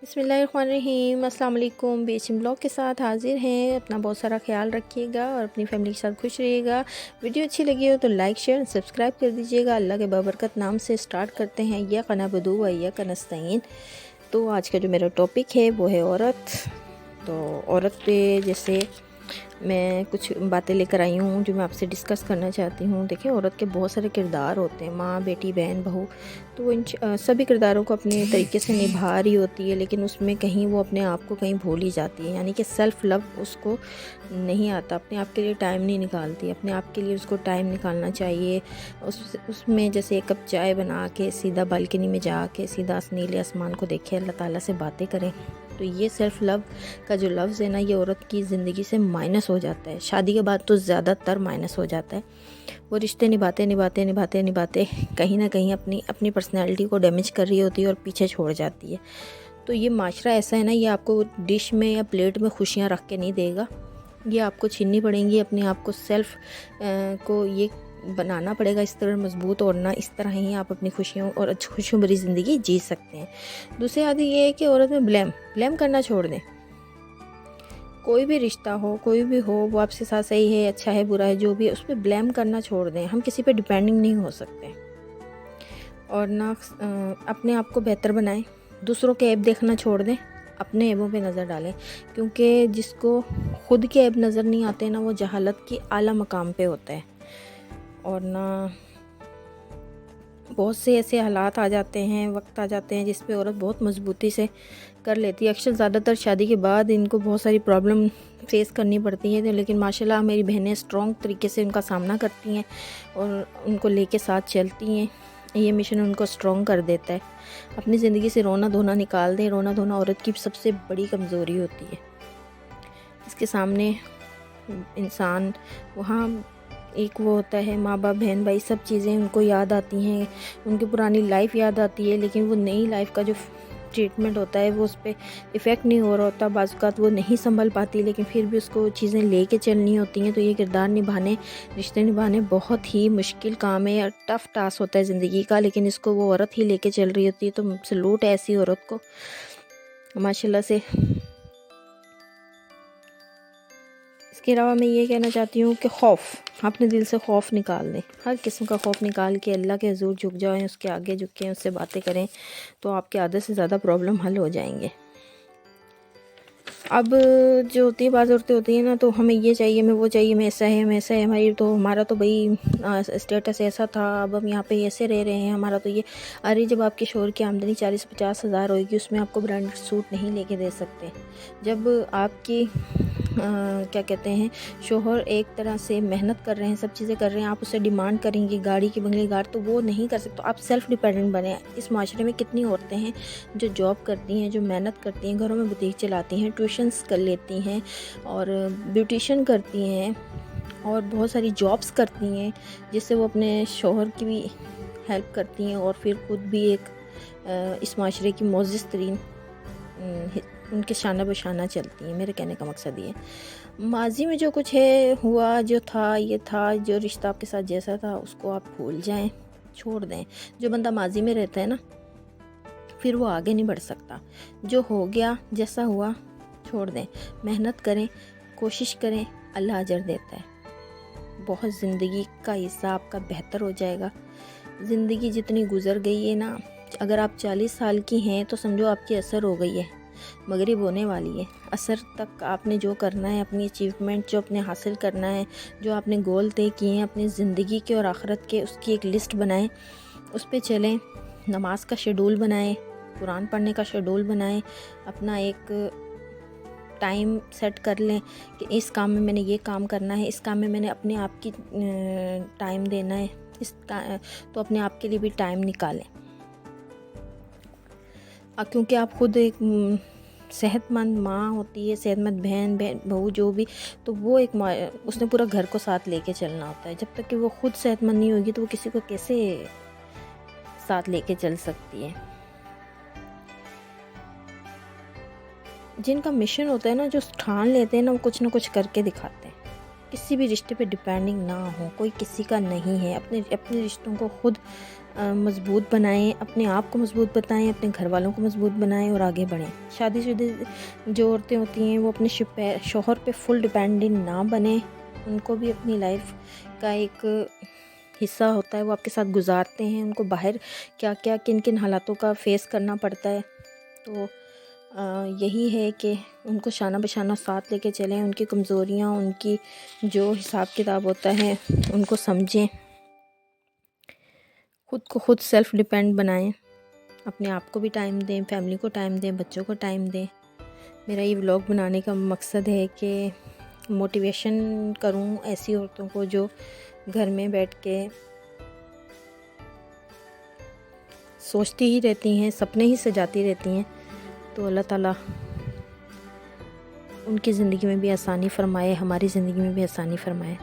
बिस्मिल्लाहिर्रहमानिर्रहीम। अस्सलाम वालेकुम। बेसिम ब्लॉग के साथ हाजिर हैं। अपना बहुत सारा ख्याल रखिएगा और अपनी फैमिली के साथ खुश रहिएगा। वीडियो अच्छी लगी हो तो लाइक शेयर और सब्सक्राइब कर दीजिएगा। अल्लाह के बाबरकत नाम से स्टार्ट करते हैं। या कनाबदू व या कनस्तईन। तो आज का जो मेरा टॉपिक है वो है औरत। तो औरत पे जैसे मैं कुछ बातें लेकर आई हूँ जो मैं आपसे डिस्कस करना चाहती हूँ। देखिए, औरत के बहुत सारे किरदार होते हैं, माँ, बेटी, बहन, बहू। तो इन सभी किरदारों को अपने तरीके से निभा रही होती है, लेकिन उसमें कहीं वो अपने आप को कहीं भूल ही जाती है। यानी कि सेल्फ़ लव उसको नहीं आता, अपने आप के लिए टाइम नहीं निकालती। अपने आप के लिए उसको टाइम निकालना चाहिए। उसमें जैसे एक कप चाय बना के सीधा बालकनी में जा के सीधा नीले आसमान को देखे, अल्लाह ताला से बातें करें। तो ये सेल्फ़ लव का जो लफ्ज़ है ना, ये औरत की ज़िंदगी से माइनस हो जाता है। शादी के बाद तो ज़्यादातर माइनस हो जाता है। वो रिश्ते निभाते निभाते निभाते निभाते कहीं ना कहीं अपनी पर्सनैलिटी को डैमेज कर रही होती है और पीछे छोड़ जाती है। तो ये माशरा ऐसा है ना, ये आपको डिश में या प्लेट में खुशियाँ रख के नहीं देगा। ये आपको छीननी पड़ेंगी। अपने आप को सेल्फ़ को ये बनाना पड़ेगा इस तरह मजबूत, और ना इस तरह ही आप अपनी खुशियों और खुशियों भरी ज़िंदगी जी सकते हैं। दूसरी आदत ये है कि औरत में ब्लेम करना छोड़ दें। कोई भी रिश्ता हो, कोई भी हो, वो आपके साथ सही है, अच्छा है, बुरा है, जो भी है, उस पर ब्लेम करना छोड़ दें। हम किसी पे डिपेंडिंग नहीं हो सकते। और ना अपने आप को बेहतर बनाएं। दूसरों के ऐब देखना छोड़ दें, अपने ऐबों पे नज़र डालें। क्योंकि जिसको खुद के ऐब नज़र नहीं आते ना, वो जहालत की आला मकाम पे होता है। और ना बहुत से ऐसे हालात आ जाते हैं, वक्त आ जाते हैं जिस पे औरत बहुत मजबूती से कर लेती है। अक्सर ज़्यादातर शादी के बाद इनको बहुत सारी प्रॉब्लम फेस करनी पड़ती है, लेकिन माशाल्लाह मेरी बहनें स्ट्रॉन्ग तरीके से उनका सामना करती हैं और उनको लेके साथ चलती हैं। ये मिशन उनको स्ट्रॉन्ग कर देता है। अपनी ज़िंदगी से रोना धोना निकाल दें। रोना धोना औरत की सबसे बड़ी कमज़ोरी होती है। इसके सामने इंसान वहाँ एक वो होता है, माँ बाप, बहन भाई, सब चीज़ें उनको याद आती हैं, उनकी पुरानी लाइफ याद आती है। लेकिन वो नई लाइफ का जो ट्रीटमेंट होता है वो उस पर इफ़ेक्ट नहीं हो रहा होता। बाज़ औक़ात वो नहीं संभल पाती, लेकिन फिर भी उसको चीज़ें लेके चलनी होती हैं। तो ये किरदार निभाने, रिश्ते निभाने बहुत ही मुश्किल काम है और टफ़ टास्क होता है ज़िंदगी का, लेकिन इसको वो औरत ही लेके चल रही होती है। तो सैल्यूट है ऐसी औरत को, माशाल्लाह से। इसके अलावा मैं ये कहना चाहती हूँ कि खौफ, अपने दिल से खौफ निकाल दें। हर किस्म का खौफ निकाल के अल्लाह के हुज़ूर झुक जाएं, उसके आगे झुकें, उससे बातें करें, तो आपके आधे से ज़्यादा प्रॉब्लम हल हो जाएंगे। अब जो होती है, बाज़ औरतें होती हैं ना, तो हमें ये चाहिए, हमें वो चाहिए, हमें ऐसा है, हमें ऐसा है, हमारा तो भाई स्टेटस ऐसा था, अब हम यहाँ पे ऐसे रह रहे हैं, हमारा तो ये। अरे जब आपके शोहर की आमदनी 40-50 हज़ार होगी, उसमें आपको ब्रांडेड सूट नहीं लेके दे सकते। जब आपकी क्या कहते हैं, शोहर एक तरह से मेहनत कर रहे हैं, सब चीज़ें कर रहे हैं, आप उससे डिमांड करेंगे गाड़ी की, बंगले गाड़, तो वो नहीं कर सकते। तो आप सेल्फ़ डिपेंडेंट बने। इस माशरे में कितनी औरतें हैं जो जॉब करती हैं, जो मेहनत करती हैं, घरों में बुटीक चलाती हैं, ट्यूशन्स कर लेती हैं और ब्यूटिशन करती हैं और बहुत सारी जॉब्स करती हैं, जिससे वो अपने शोहर की भी हेल्प करती हैं और फिर खुद भी एक इस माशरे की मोअज़्ज़िज़ तरीन उनके शाना बशाना चलती हैं। मेरे कहने का मकसद ये, माजी में जो कुछ है, हुआ, जो था, ये था, जो रिश्ता आपके साथ जैसा था, उसको आप भूल जाएं, छोड़ दें। जो बंदा माजी में रहता है ना, फिर वो आगे नहीं बढ़ सकता। जो हो गया, जैसा हुआ, छोड़ दें। मेहनत करें, कोशिश करें, अल्लाह अजर देता है। बहुत ज़िंदगी का हिस्सा आपका बेहतर हो जाएगा। ज़िंदगी जितनी गुज़र गई है ना, अगर आप 40 साल की हैं तो समझो आपकी असर हो गई है, मगरिब होने वाली है। असर तक आपने जो करना है, अपनी अचीवमेंट जो अपने हासिल करना है, जो आपने गोल तय किए हैं अपनी ज़िंदगी के और आखिरत के, उसकी एक लिस्ट बनाएं, उस पे चलें। नमाज का शेड्यूल बनाएं, कुरान पढ़ने का शेड्यूल बनाएं, अपना एक टाइम सेट कर लें कि इस काम में मैंने ये काम करना है, इस काम में मैंने अपने आप की टाइम देना है, तो अपने आप के लिए भी टाइम निकालें। क्योंकि आप खुद एक सेहतमंद माँ होती है, सेहतमंद बहन बहू जो भी, तो वो एक उसने पूरा घर को साथ लेके चलना होता है। जब तक कि वो खुद सेहतमंद नहीं होगी तो वो किसी को कैसे साथ लेके चल सकती है। जिनका मिशन होता है ना, जो ठान लेते हैं ना, वो कुछ ना कुछ करके दिखाते हैं। किसी भी रिश्ते पे डिपेंडिंग ना हो, कोई किसी का नहीं है। अपने रिश्तों को खुद مضبوط بنائیں، اپنے آپ کو مضبوط بتائیں، اپنے گھر والوں کو مضبوط بنائیں اور آگے بڑھیں۔ شادی شدہ جو عورتیں ہوتی ہیں وہ اپنے شوہر پہ فل ڈپینڈنٹ نہ بنیں، ان کو بھی اپنی لائف کا ایک حصہ ہوتا ہے، وہ آپ کے ساتھ گزارتے ہیں، ان کو باہر کیا کیا کن کن حالاتوں کا فیس کرنا پڑتا ہے۔ تو یہی ہے کہ ان کو شانہ بشانہ ساتھ لے کے چلیں، ان کی کمزوریاں، ان کی جو حساب کتاب ہوتا ہے ان کو سمجھیں، خود کو خود سیلف ڈیپینڈ بنائیں، اپنے آپ کو بھی ٹائم دیں، فیملی کو ٹائم دیں، بچوں کو ٹائم دیں۔ میرا یہ ولاگ بنانے کا مقصد ہے کہ موٹیویشن کروں ایسی عورتوں کو جو گھر میں بیٹھ کے سوچتی ہی رہتی ہیں، سپنے ہی سجاتی رہتی ہیں۔ تو اللہ تعالیٰ ان کی زندگی میں بھی آسانی فرمائے، ہماری زندگی میں بھی آسانی فرمائے۔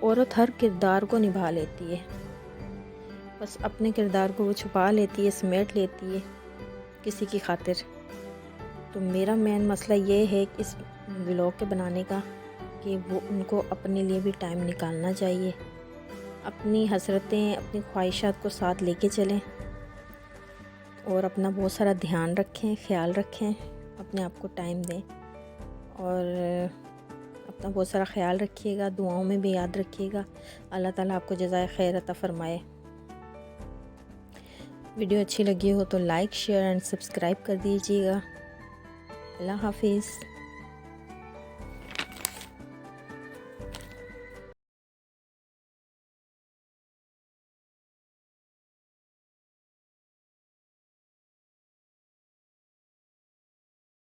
عورت ہر کردار کو نبھا لیتی ہے، بس اپنے کردار کو وہ چھپا لیتی ہے، سمیٹ لیتی ہے کسی کی خاطر۔ تو میرا مین مسئلہ یہ ہے کہ اس ولاگ کے بنانے کا کہ وہ ان کو اپنے لیے بھی ٹائم نکالنا چاہیے، اپنی حسرتیں، اپنی خواہشات کو ساتھ لے کے چلیں اور اپنا بہت سارا دھیان رکھیں، خیال رکھیں، اپنے آپ کو ٹائم دیں اور اپنا بہت سارا خیال رکھیے گا، دعاؤں میں بھی یاد رکھیے گا۔ اللہ تعالیٰ آپ کو جزائے خیر عطا فرمائے۔ ویڈیو اچھی لگی ہو تو لائک، شیئر اینڈ سبسکرائب کر دیجیے گا۔ اللہ حافظ۔